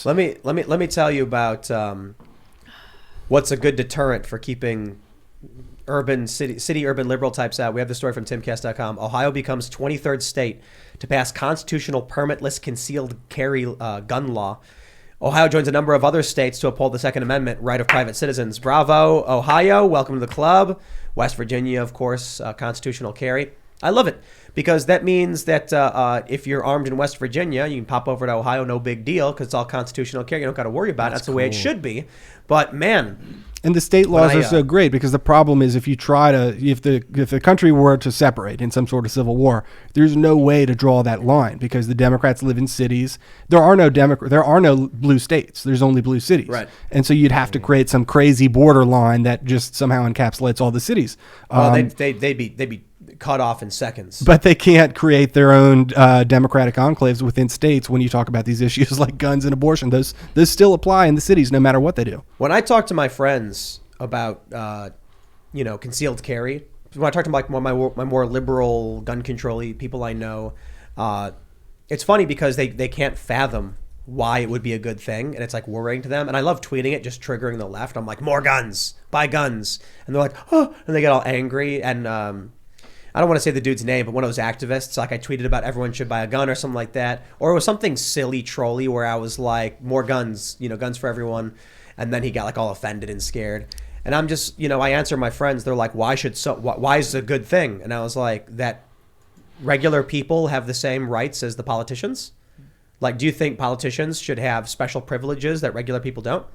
Let me tell you about what's a good deterrent for keeping city urban liberal types out. We have the story from Timcast.com. Ohio becomes 23rd state to pass constitutional permitless concealed carry gun law. Ohio joins a number of other states to uphold the Second Amendment right of private citizens. Bravo, Ohio. Welcome to the club. West Virginia, of course, constitutional carry. I love it because that means that if you're armed in West Virginia, you can pop over to Ohio, no big deal, because it's all constitutional carry. You don't got to worry about it. That's the way it should be. But man, and the state laws are so great because the problem is if the country were to separate in some sort of civil war, there's no way to draw that line because the Democrats live in cities. There are no blue states. There's only blue cities. Right. And so you'd have to create some crazy border line that just somehow encapsulates all the cities. Well, they'd be cut off in seconds. But they can't create their own democratic enclaves within states when you talk about these issues like guns and abortion. Those still apply in the cities no matter what they do. When I talk to my friends about concealed carry, when I talk to like my more liberal gun control-y people I know, it's funny because they can't fathom why it would be a good thing, and it's like worrying to them. And I love tweeting it, just triggering the left. I'm like, more guns, buy guns, and they're like, oh, and they get all angry. And I don't want to say the dude's name, but one of those activists, like I tweeted about everyone should buy a gun or something like that. Or it was something silly, trolly, where I was like, more guns, guns for everyone. And then he got like all offended and scared. And I'm just, I answer my friends, they're like, why is it a good thing? And I was like, that regular people have the same rights as the politicians? Like, do you think politicians should have special privileges that regular people don't?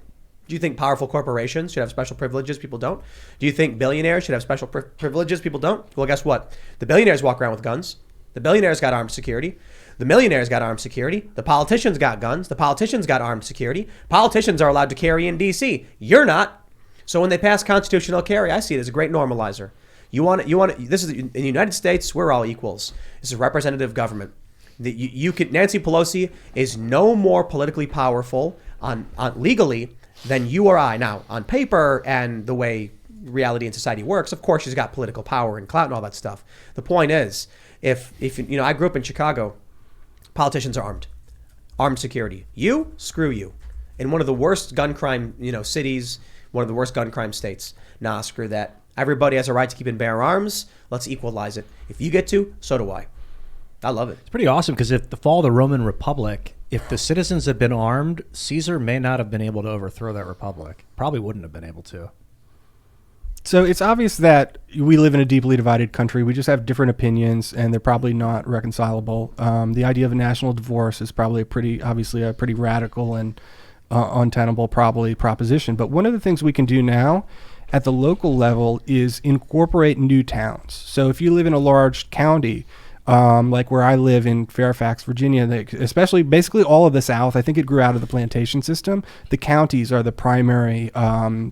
Do you think powerful corporations should have special privileges people don't? Do you think billionaires should have special privileges people don't? Well, guess what? The billionaires walk around with guns. The billionaires got armed security. The millionaires got armed security. The politicians got guns. The politicians got armed security. Politicians are allowed to carry in D.C. You're not. So when they pass constitutional carry, I see it as a great normalizer. This is in the United States, we're all equals. This is representative government. Nancy Pelosi is no more politically powerful on legally than you or I. Now, on paper and the way reality and society works, of course, she's got political power and clout and all that stuff. The point is, if I grew up in Chicago, politicians are armed security. Screw you. In one of the worst gun crime, cities, one of the worst gun crime states. Nah, screw that. Everybody has a right to keep and bear arms. Let's equalize it. If you get to, so do I. I love it. It's pretty awesome because if the fall of the Roman Republic, if the citizens had been armed, Caesar may not have been able to overthrow that republic. Probably wouldn't have been able to. So it's obvious that we live in a deeply divided country. We just have different opinions, and they're probably not reconcilable. The idea of a national divorce is probably a pretty radical and untenable probably proposition. But one of the things we can do now at the local level is incorporate new towns. So if you live in a large county, like where I live in Fairfax, Virginia, especially basically all of the South, I think it grew out of the plantation system. The counties are the primary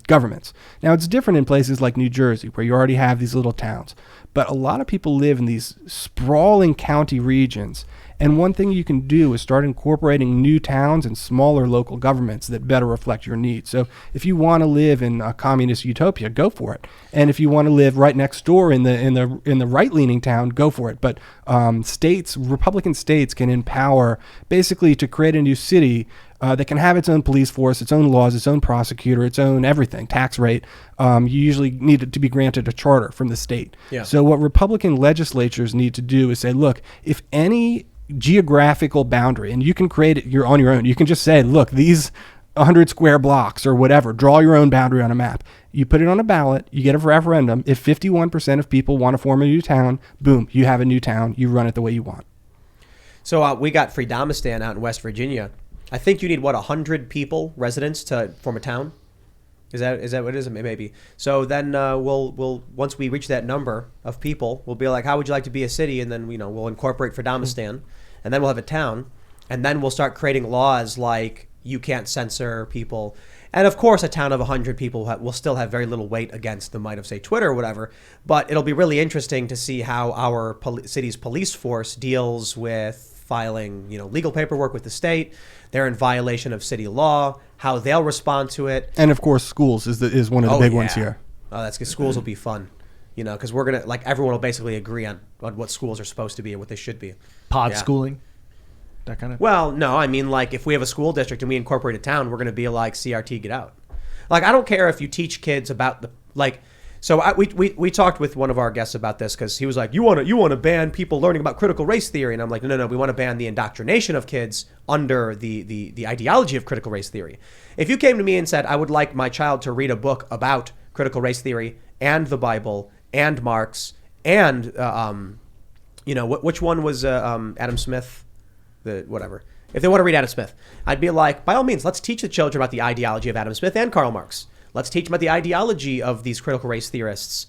governments. Now, it's different in places like New Jersey, where you already have these little towns. But a lot of people live in these sprawling county regions. And one thing you can do is start incorporating new towns and smaller local governments that better reflect your needs. So if you want to live in a communist utopia, go for it. And if you want to live right next door in the right-leaning town, go for it. But Republican states can empower basically to create a new city that can have its own police force, its own laws, its own prosecutor, its own everything, tax rate. You usually need it to be granted a charter from the state. Yeah. So what Republican legislatures need to do is say, look, if any geographical boundary, and you can create it on your own. You can just say, look, these 100 square blocks or whatever, draw your own boundary on a map. You put it on a ballot, you get a referendum. If 51% of people want to form a new town, boom, you have a new town. You run it the way you want. So we got Freedomistan out in West Virginia. I think you need, 100 people, residents, to form a town? Is that what it is? Maybe. So then we'll once we reach that number of people, we'll be like, how would you like to be a city? And then we'll incorporate Freedomistan, and then we'll have a town, and then we'll start creating laws like you can't censor people. And of course, a town of 100 people will still have very little weight against the might of, say, Twitter or whatever. But it'll be really interesting to see how our city's police force deals with filing, legal paperwork with the state. They're in violation of city law. How they'll respond to it. And of course, schools is one of the big ones here. Oh, that's because schools will be fun. Because we're gonna everyone will basically agree on what schools are supposed to be and what they should be. Schooling. That kind of. Well, no, I mean, like, if we have a school district and we incorporate a town, we're going to be like, CRT, get out. Like, I don't care if you teach kids about we talked with one of our guests about this because he was like, you want to ban people learning about critical race theory, and I'm like, no, we want to ban the indoctrination of kids under the ideology of critical race theory. If you came to me and said, I would like my child to read a book about critical race theory and the Bible and Marx and which one was Adam Smith, whatever. If they want to read Adam Smith, I'd be like, by all means, let's teach the children about the ideology of Adam Smith and Karl Marx. Let's teach them about the ideology of these critical race theorists,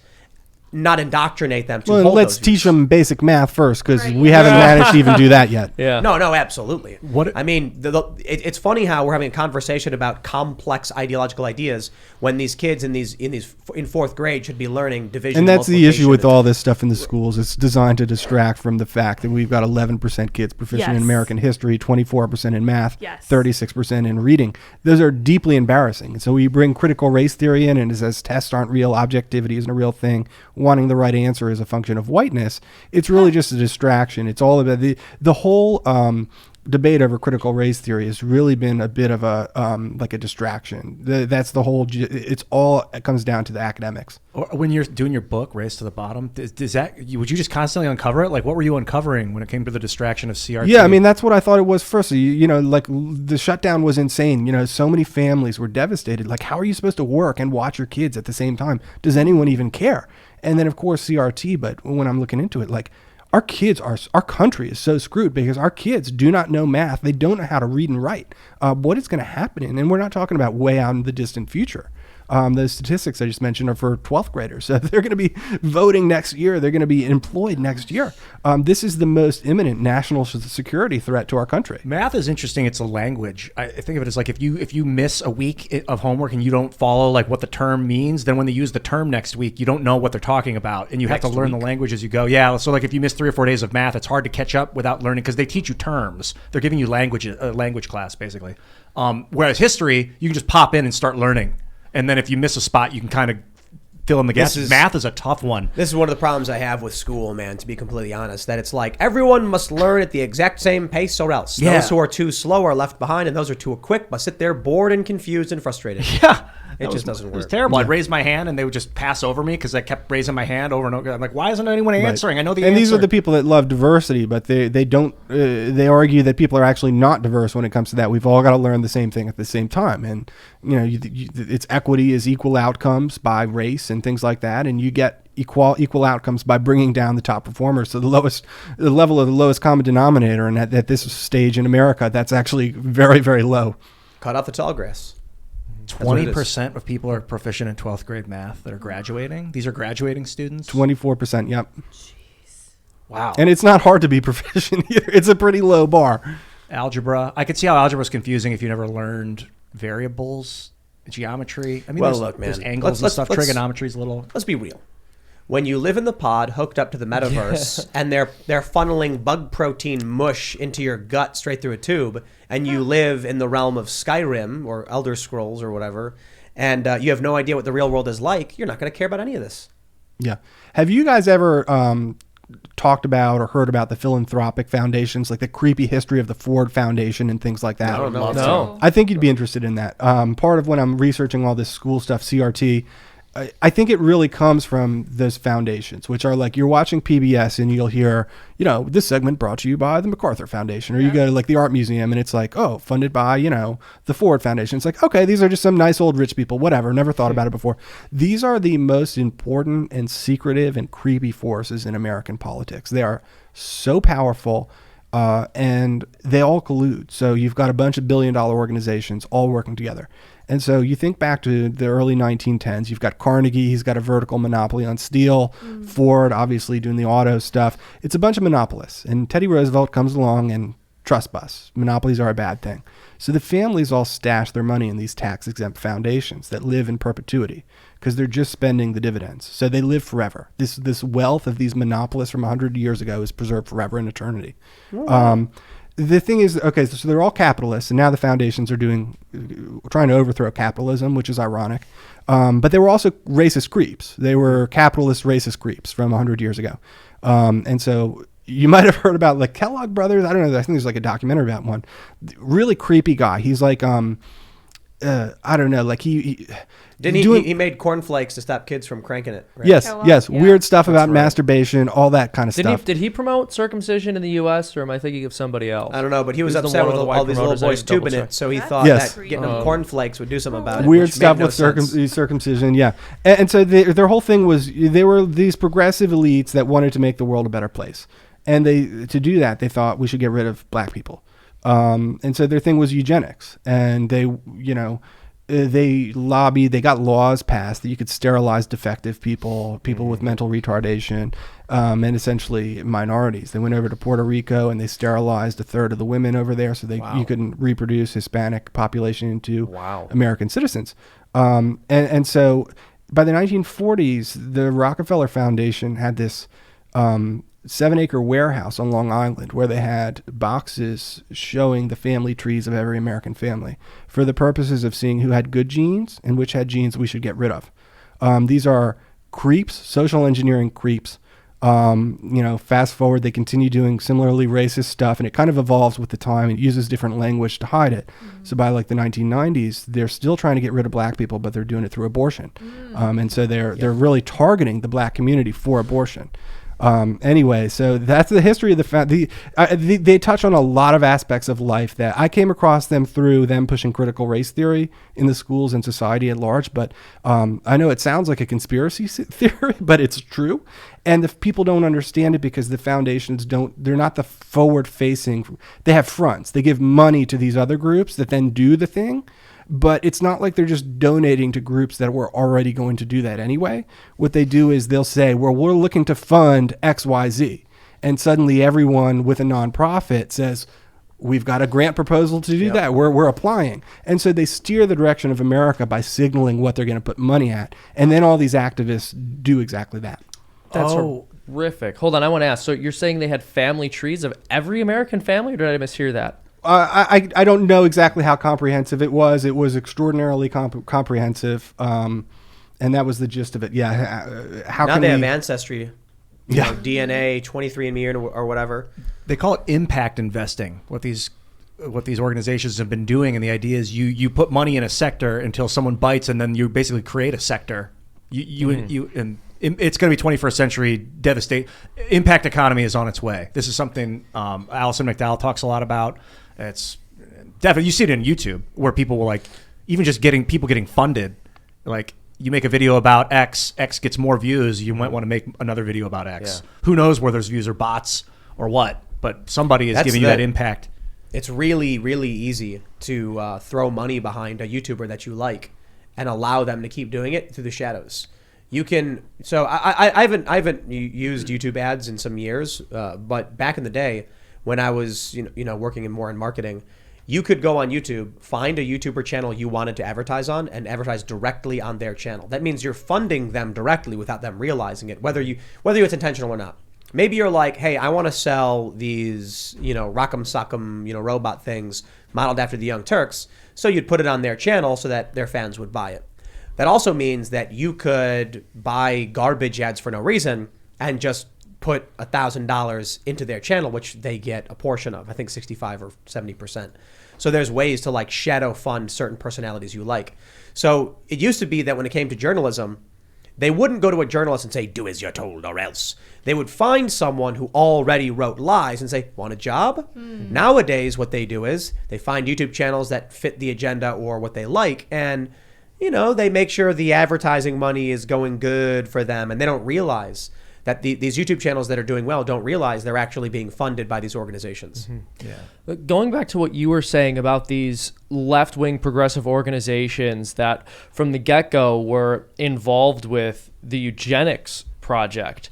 not indoctrinate them to hold let's those teach views. them basic math first, because we haven't managed to even do that yet. Yeah. No, absolutely. I mean, it's funny how we're having a conversation about complex ideological ideas when these kids in fourth grade should be learning division. And that's the issue multiplication, with all this stuff in the schools. It's designed to distract from the fact that we've got 11% kids proficient in American history, 24% in math, 36% in reading. Those are deeply embarrassing. So we bring critical race theory in, and it says tests aren't real, objectivity isn't a real thing, wanting the right answer is a function of whiteness. It's really just a distraction. It's all about the whole debate over critical race theory has really been a bit of a like a distraction. That's the whole. It comes down to the academics. Or when you're doing your book, Race to the Bottom, would you just constantly uncover it? Like, what were you uncovering when it came to the distraction of CRT? Yeah, I mean, that's what I thought it was first. Like the shutdown was insane. So many families were devastated. Like, how are you supposed to work and watch your kids at the same time? Does anyone even care? And then, of course, CRT. But when I'm looking into it, like, our country is so screwed because our kids do not know math. They don't know how to read and write. What is going to happen? And we're not talking about way out in the distant future. The statistics I just mentioned are for 12th graders. So they're going to be voting next year. They're going to be employed next year. This is the most imminent national security threat to our country. Math is interesting. It's a language. I think of it as like if you miss a week of homework and you don't follow like what the term means, then when they use the term next week, you don't know what they're talking about, and you have to learn the language as you go. Yeah. So like if you miss 3 or 4 days of math, it's hard to catch up without learning because they teach you terms. They're giving you language class basically. Whereas history, you can just pop in and start learning. And then if you miss a spot, you can kind of fill in the gaps. Math is a tough one. This is one of the problems I have with school, man, to be completely honest, that it's like everyone must learn at the exact same pace or else. Yeah. Those who are too slow are left behind, and those who are too quick must sit there bored and confused and frustrated. Yeah. It just doesn't work. It was terrible. I'd raise my hand, and they would just pass over me because I kept raising my hand over and over. I'm like, why isn't anyone answering? I know the answer. And these are the people that love diversity, but they don't. They argue that people are actually not diverse when it comes to that. We've all got to learn the same thing at the same time, and it's equity is equal outcomes by race and things like that, and you get equal outcomes by bringing down the top performers to the level of the lowest common denominator. And at this stage in America, that's actually very, very low. Cut off the tall grass. 20% of people are proficient in 12th grade math that are graduating. These are graduating students. 24%. Yep. Jeez. Wow. And it's not hard to be proficient either. It's a pretty low bar. Algebra. I could see how algebra is confusing if you never learned variables, geometry. I mean, there's angles and stuff. Trigonometry's a little. Let's be real. When you live in the pod hooked up to the metaverse and they're funneling bug protein mush into your gut straight through a tube, and you live in the realm of Skyrim or Elder Scrolls or whatever, and you have no idea what the real world is like, you're not going to care about any of this. Yeah. Have you guys ever talked about or heard about the philanthropic foundations, like the creepy history of the Ford Foundation and things like that? No. I think you'd be interested in that. Part of when I'm researching all this school stuff, CRT, I think it really comes from those foundations, which are like you're watching PBS and you'll hear, this segment brought to you by the MacArthur Foundation, or you go to like the art museum and it's like, oh, funded by, the Ford Foundation. It's like, okay, these are just some nice old rich people, whatever. Never thought about it before. These are the most important and secretive and creepy forces in American politics. They are so powerful. And they all collude. So you've got a bunch of billion-dollar organizations all working together. And so you think back to the early 1910s, you've got Carnegie, he's got a vertical monopoly on steel, Ford obviously doing the auto stuff. It's a bunch of monopolists. And Teddy Roosevelt comes along and trust busts. Monopolies are a bad thing. So the families all stash their money in these tax-exempt foundations that live in perpetuity because they're just spending the dividends. So they live forever. This wealth of these monopolists from 100 years ago is preserved forever in eternity. The thing is, okay, so they're all capitalists, and now the foundations are trying to overthrow capitalism, which is ironic. But they were also racist creeps. They were capitalist racist creeps from 100 years ago. And so you might have heard about the Kellogg brothers. I don't know. I think there's like a documentary about one. Really creepy guy. He's like, I don't know. Like he he made cornflakes to stop kids from cranking it. Right? Yes, Kellogg, yes. yeah. Weird stuff about masturbation, all that kind of stuff. Did he promote circumcision in the U.S. or am I thinking of somebody else? I don't know, but he was He's the upset one with of the all these little white boys promoters. I tubing double it, so he That's thought Yes. that getting them cornflakes would do something about it. Weird which stuff made no with sense. circumcision, yeah. And so their whole thing was they were these progressive elites that wanted to make the world a better place. And to do that, they thought we should get rid of black people. And so their thing was eugenics. And they lobbied, they got laws passed that you could sterilize defective people with mental retardation, and essentially minorities. They went over to Puerto Rico and they sterilized a third of the women over there so you couldn't reproduce Hispanic population into American citizens. And so by the 1940s, the Rockefeller Foundation had this 7-acre warehouse on Long Island where they had boxes showing the family trees of every American family for the purposes of seeing who had good genes and which had genes we should get rid of. These are creeps, social engineering creeps. Fast forward, they continue doing similarly racist stuff, and it kind of evolves with the time. It uses different language to hide it. Mm-hmm. So by like the 1990s, they're still trying to get rid of black people, but they're doing it through abortion. And so they're really targeting the black community for abortion. Anyway, so that's the history of they touch on a lot of aspects of life that I came across them through them pushing critical race theory in the schools and society at large. But I know it sounds like a conspiracy theory, but it's true. And if people don't understand it because the foundations they're not the forward facing, they have fronts. They give money to these other groups that then do the thing. But it's not like they're just donating to groups that were already going to do that anyway. What they do is they'll say, well, we're looking to fund XYZ. And suddenly everyone with a nonprofit says, we've got a grant proposal to do that. We're applying. And so they steer the direction of America by signaling what they're going to put money at. And then all these activists do exactly that. That's horrific. Hold on, I want to ask. So you're saying they had family trees of every American family, or did I mishear that? I don't know exactly how comprehensive it was. It was extraordinarily comprehensive, and that was the gist of it. Yeah. Now they have Ancestry, DNA, 23andMe or whatever. They call it impact investing. What these organizations have been doing, and the idea is you put money in a sector until someone bites, and then you basically create a sector. And it's going to be 21st century devastate. Impact economy is on its way. This is something Alison McDowell talks a lot about. It's definitely, you see it in YouTube where people will even just getting funded. Like you make a video about X gets more views. You might want to make another video about X. Yeah. Who knows where those views are bots or what? But somebody is giving you that impact. It's really, really easy to throw money behind a YouTuber that you like and allow them to keep doing it through the shadows. You can. So I haven't used YouTube ads in some years, but back in the day when I was working more in marketing, you could go on YouTube, find a YouTuber channel you wanted to advertise on, and advertise directly on their channel. That means you're funding them directly without them realizing it, whether it's intentional or not. Maybe you're like, hey, I want to sell these Rock'em Sock'em robot things modeled after the Young Turks, so you'd put it on their channel so that their fans would buy it. That also means that you could buy garbage ads for no reason and just put $1,000 into their channel, which they get a portion of, I think 65 or 70%. So there's ways to shadow fund certain personalities you like. So it used to be that when it came to journalism, they wouldn't go to a journalist and say, do as you're told or else. They would find someone who already wrote lies and say, want a job? Nowadays, what they do is they find YouTube channels that fit the agenda or what they like, and they make sure the advertising money is going good for them, and they don't realize that these YouTube channels that are doing well don't realize they're actually being funded by these organizations. Mm-hmm. Yeah. Going back to what you were saying about these left-wing progressive organizations that from the get-go were involved with the eugenics project,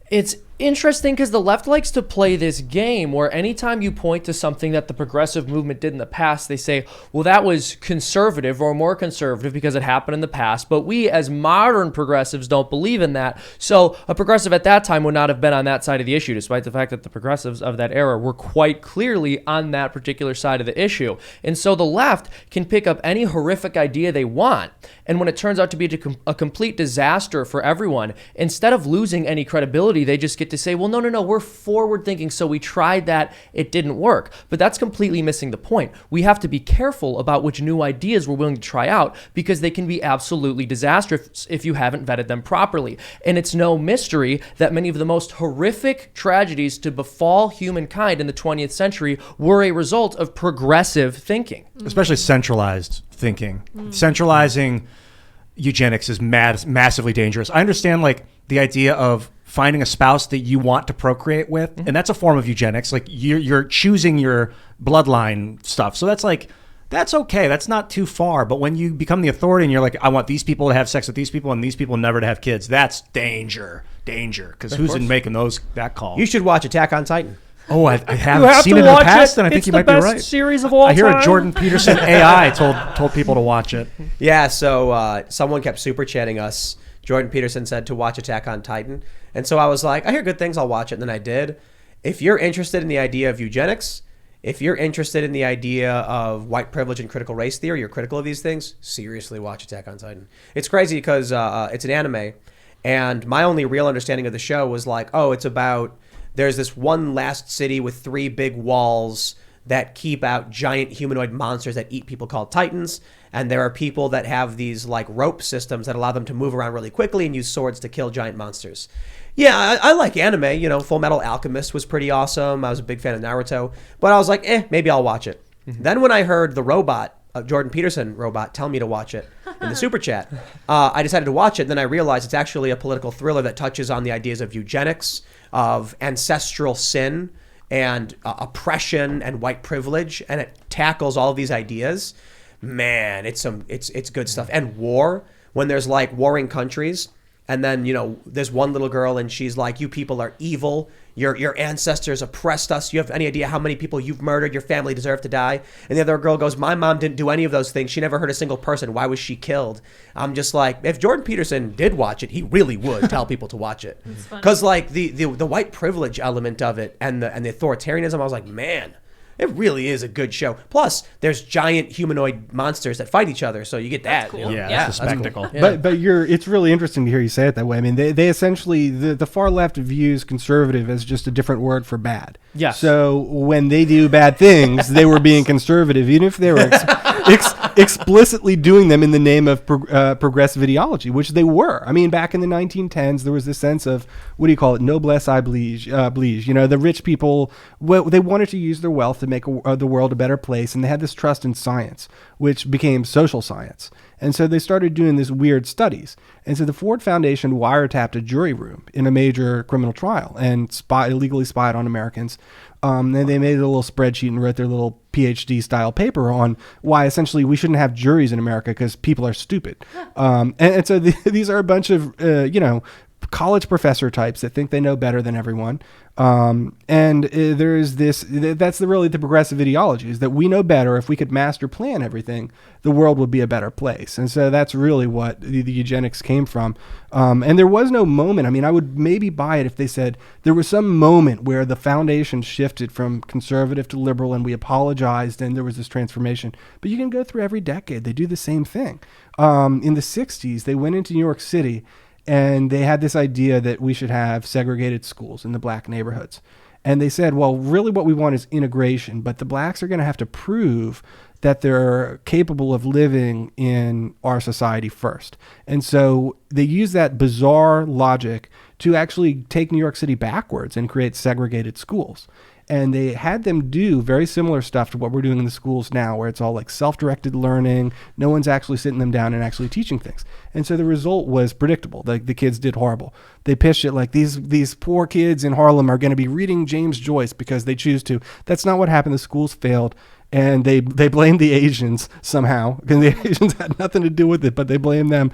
it's interesting because the left likes to play this game where anytime you point to something that the progressive movement did in the past, they say, well, that was conservative or more conservative because it happened in the past. But we as modern progressives don't believe in that. So a progressive at that time would not have been on that side of the issue, despite the fact that the progressives of that era were quite clearly on that particular side of the issue. And so the left can pick up any horrific idea they want. And when it turns out to be a complete disaster for everyone, instead of losing any credibility, they just get to say, well, no, we're forward thinking, so we tried that, it didn't work. But that's completely missing the point. We have to be careful about which new ideas we're willing to try out, because they can be absolutely disastrous if you haven't vetted them properly. And it's no mystery that many of the most horrific tragedies to befall humankind in the 20th century were a result of progressive thinking. Especially centralized thinking. Centralizing eugenics is massively dangerous. I understand like the idea of finding a spouse that you want to procreate with, and that's a form of eugenics. Like you're choosing your bloodline stuff. So that's okay. That's not too far. But when you become the authority and you're like, I want these people to have sex with these people and these people never to have kids, that's danger. Because who's in making that call? You should watch Attack on Titan. Oh, I haven't seen it in the past, and I think you might be right. It's the best series of all I hear time. a Jordan Peterson AI told people to watch it. Yeah, so someone kept super chatting us. Jordan Peterson said to watch Attack on Titan. And so I was like, I hear good things, I'll watch it. And then I did. If you're interested in the idea of eugenics, if you're interested in the idea of white privilege and critical race theory, you're critical of these things, seriously watch Attack on Titan. It's crazy because it's an anime. And my only real understanding of the show was like, oh, it's about... There's this one last city with 3 big walls that keep out giant humanoid monsters that eat people called Titans. And there are people that have these like rope systems that allow them to move around really quickly and use swords to kill giant monsters. Yeah, I like anime. You know, Full Metal Alchemist was pretty awesome. I was a big fan of Naruto. But I was like, maybe I'll watch it. Then when I heard the robot, Jordan Peterson robot, tell me to watch it in the super chat, I decided to watch it. Then I realized it's actually a political thriller that touches on the ideas of eugenics, of ancestral sin and oppression and white privilege, and it tackles all of these ideas. Man, it's good stuff. And war, when there's like warring countries, and then there's one little girl and she's like, you people are evil, your ancestors oppressed us, you have any idea how many people you've murdered, your family deserved to die? And the other girl goes, my mom didn't do any of those things, she never hurt a single person, why was she killed? I'm just like, if Jordan Peterson did watch it, he really would tell people to watch it, because like the white privilege element of it and the authoritarianism, I was like, man, it really is a good show. Plus, there's giant humanoid monsters that fight each other, so you get that. Cool. Yeah, That's a spectacle. Cool. Yeah. But it's really interesting to hear you say it that way. I mean, they essentially, the far left views conservative as just a different word for bad. Yes. So when they do bad things, they were being conservative, even if they were explicitly doing them in the name of progressive ideology, which they were. I mean, back in the 1910s, there was this sense of, what do you call it, noblesse oblige. The rich people, they wanted to use their wealth to make the world a better place, and they had this trust in science, which became social science. And so they started doing these weird studies. And so the Ford Foundation wiretapped a jury room in a major criminal trial and illegally spied on Americans. And they made a little spreadsheet and wrote their little PhD-style paper on why essentially we shouldn't have juries in America because people are stupid. And so these are a bunch of, college professor types that think they know better than everyone. There's this, that's really the progressive ideology, is that we know better. If we could master plan everything, the world would be a better place. And so that's really what the eugenics came from. And there was no moment. I mean, I would maybe buy it if they said there was some moment where the foundation shifted from conservative to liberal and we apologized and there was this transformation. But you can go through every decade. They do the same thing. In the 60s, they went into New York City and they had this idea that we should have segregated schools in the black neighborhoods. And they said, well, really what we want is integration, but the blacks are going to have to prove that they're capable of living in our society first. And so they use that bizarre logic to actually take New York City backwards and create segregated schools. And they had them do very similar stuff to what we're doing in the schools now, where it's all like self-directed learning. No one's actually sitting them down and actually teaching things. And so the result was predictable. Like the kids did horrible. They pitched it like these poor kids in Harlem are going to be reading James Joyce because they choose to. That's not what happened. The schools failed. And they blamed the Asians somehow. And the Asians had nothing to do with it, but they blamed them.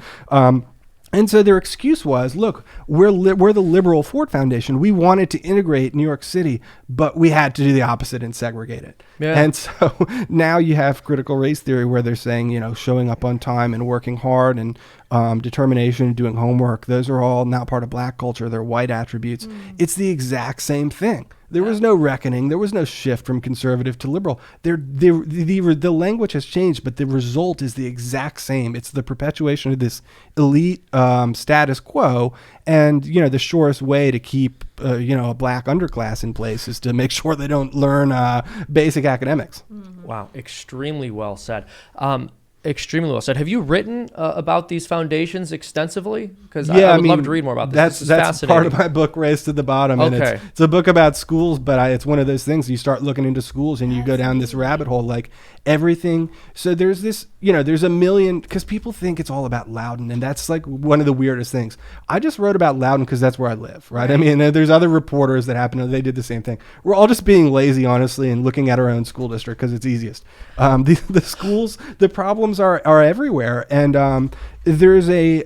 And so their excuse was, look, we're the liberal Ford Foundation. We wanted to integrate New York City, but we had to do the opposite and segregate it. Yeah. And so now you have critical race theory where they're saying, showing up on time and working hard and determination and doing homework. Those are all not part of black culture. They're white attributes. It's the exact same thing. There was no reckoning. There was no shift from conservative to liberal. The language has changed, but the result is the exact same. It's the perpetuation of this elite status quo. And, the surest way to keep, a black underclass in place is to make sure they don't learn basic academics. Mm-hmm. Wow. Extremely well said. Extremely well said. Have you written about these foundations extensively? Because I would love to read more about this. This is that's part of my book, Race to the Bottom. And Okay. it's a book about schools, but it's one of those things you start looking into schools and you go down this rabbit hole, like everything. So there's this, there's a million, because people think it's all about Loudon, and that's like one of the weirdest things. I just wrote about Loudon because that's where I live, right? I mean, there's other reporters that happen, they did the same thing. We're all just being lazy, honestly, and looking at our own school district because it's easiest. The schools, the problems are everywhere, and there's a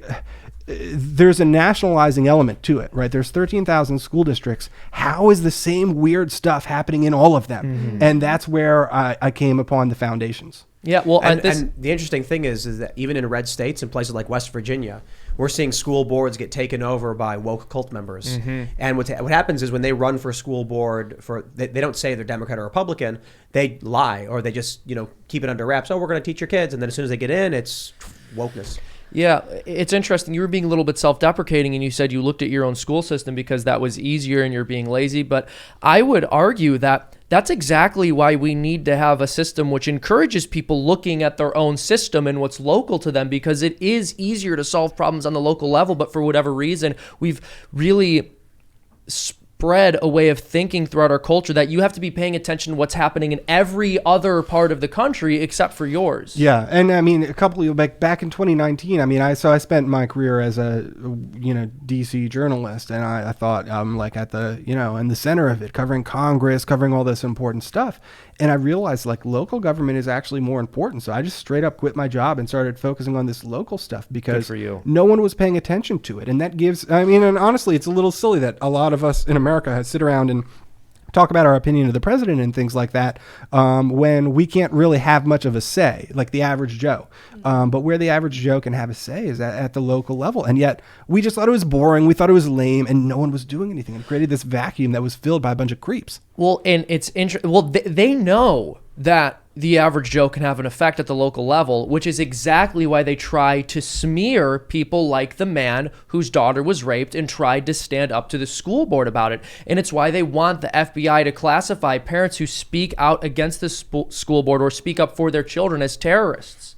nationalizing element to it, right? There's 13,000 school districts. How is the same weird stuff happening in all of them? Mm-hmm. And that's where I came upon the foundations. Yeah, well, and the interesting thing is that even in red states, in places like West Virginia, we're seeing school boards get taken over by woke cult members. Mm-hmm. And what happens is when they run for school board, they don't say they're Democrat or Republican, they lie, or they just keep it under wraps. Oh, we're going to teach your kids, and then as soon as they get in, it's wokeness. Yeah, it's interesting. You were being a little bit self-deprecating, and you said you looked at your own school system because that was easier and you're being lazy. But I would argue that that's exactly why we need to have a system which encourages people looking at their own system and what's local to them, because it is easier to solve problems on the local level. But for whatever reason, we've really spread a way of thinking throughout our culture that you have to be paying attention to what's happening in every other part of the country except for yours. Yeah, and I mean, a couple of back in 2019, I mean, I spent my career as a DC journalist, and I thought I'm like at the in the center of it, covering Congress, covering all this important stuff. And I realized like local government is actually more important. So I just straight up quit my job and started focusing on this local stuff because no one was paying attention to it. And that gives, and honestly, it's a little silly that a lot of us in America sit around and talk about our opinion of the president and things like that when we can't really have much of a say, like the average Joe. But where the average Joe can have a say is at the local level. And yet we just thought it was boring. We thought it was lame, and no one was doing anything. It created this vacuum that was filled by a bunch of creeps. Well, and it's interesting. Well, they know that the average Joe can have an effect at the local level, which is exactly why they try to smear people like the man whose daughter was raped and tried to stand up to the school board about it. And it's why they want the FBI to classify parents who speak out against the school board or speak up for their children as terrorists.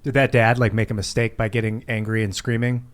Did that dad make a mistake by getting angry and screaming?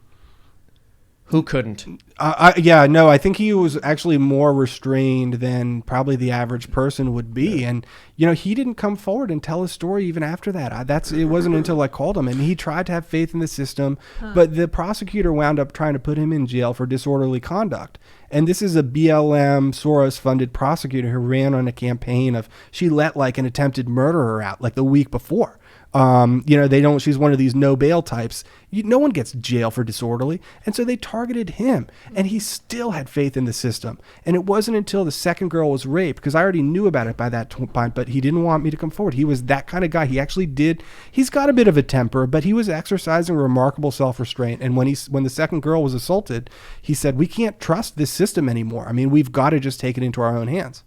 Who couldn't? I think he was actually more restrained than probably the average person would be. Yeah. And, he didn't come forward and tell his story even after that. It wasn't until I called him, and he tried to have faith in the system, but the prosecutor wound up trying to put him in jail for disorderly conduct. And this is a BLM Soros-funded prosecutor who ran on a campaign of, she let an attempted murderer out the week before. She's one of these no bail types. No one gets jail for disorderly. And so they targeted him, and he still had faith in the system. And it wasn't until the second girl was raped, because I already knew about it by that point, but he didn't want me to come forward. He was that kind of guy. He actually he's got a bit of a temper, but he was exercising remarkable self-restraint. And when the second girl was assaulted, he said, we can't trust this system anymore. I mean, we've got to just take it into our own hands.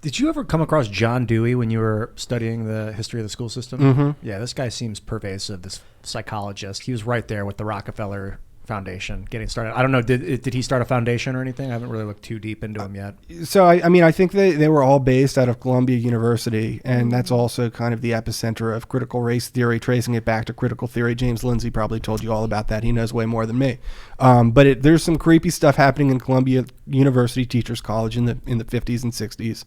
Did you ever come across John Dewey when you were studying the history of the school system? Mm-hmm. Yeah, this guy seems pervasive, this psychologist. He was right there with the Rockefeller Foundation getting started. I don't know, did he start a foundation or anything? I haven't really looked too deep into him yet. So, I think they were all based out of Columbia University, and that's also kind of the epicenter of critical race theory, tracing it back to critical theory. James Lindsay probably told you all about that. He knows way more than me. But there's some creepy stuff happening in Columbia University Teachers College in the 50s and 60s.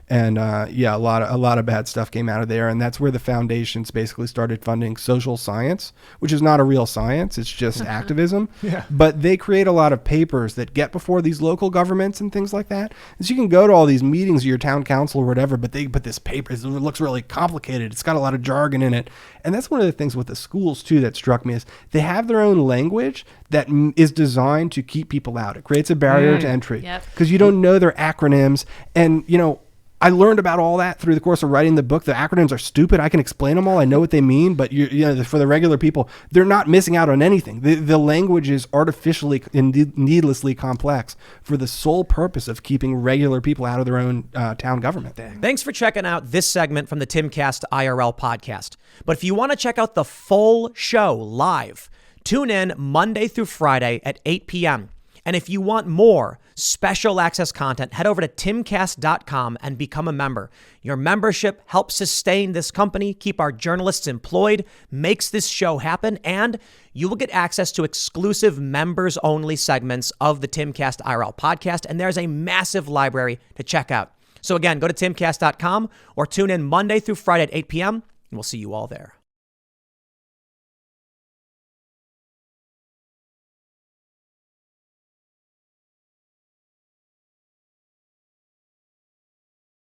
And a lot of bad stuff came out of there, and that's where the foundations basically started funding social science, which is not a real science; it's just activism. Yeah. But they create a lot of papers that get before these local governments and things like that. And so you can go to all these meetings of your town council or whatever, but this paper it looks really complicated. It's got a lot of jargon in it, and that's one of the things with the schools too that struck me is they have their own language that is designed to keep people out. It creates a barrier to entry because you don't know their acronyms, and I learned about all that through the course of writing the book. The acronyms are stupid. I can explain them all. I know what they mean, but for the regular people, they're not missing out on anything. The language is artificially and needlessly complex for the sole purpose of keeping regular people out of their own town government. Thanks for checking out this segment from the Timcast IRL podcast. But if you want to check out the full show live, tune in Monday through Friday at 8 p.m. And if you want more special access content, head over to timcast.com and become a member. Your membership helps sustain this company, keep our journalists employed, makes this show happen, and you will get access to exclusive members-only segments of the Timcast IRL podcast, and there's a massive library to check out. So again, go to timcast.com or tune in Monday through Friday at 8 p.m., and we'll see you all there.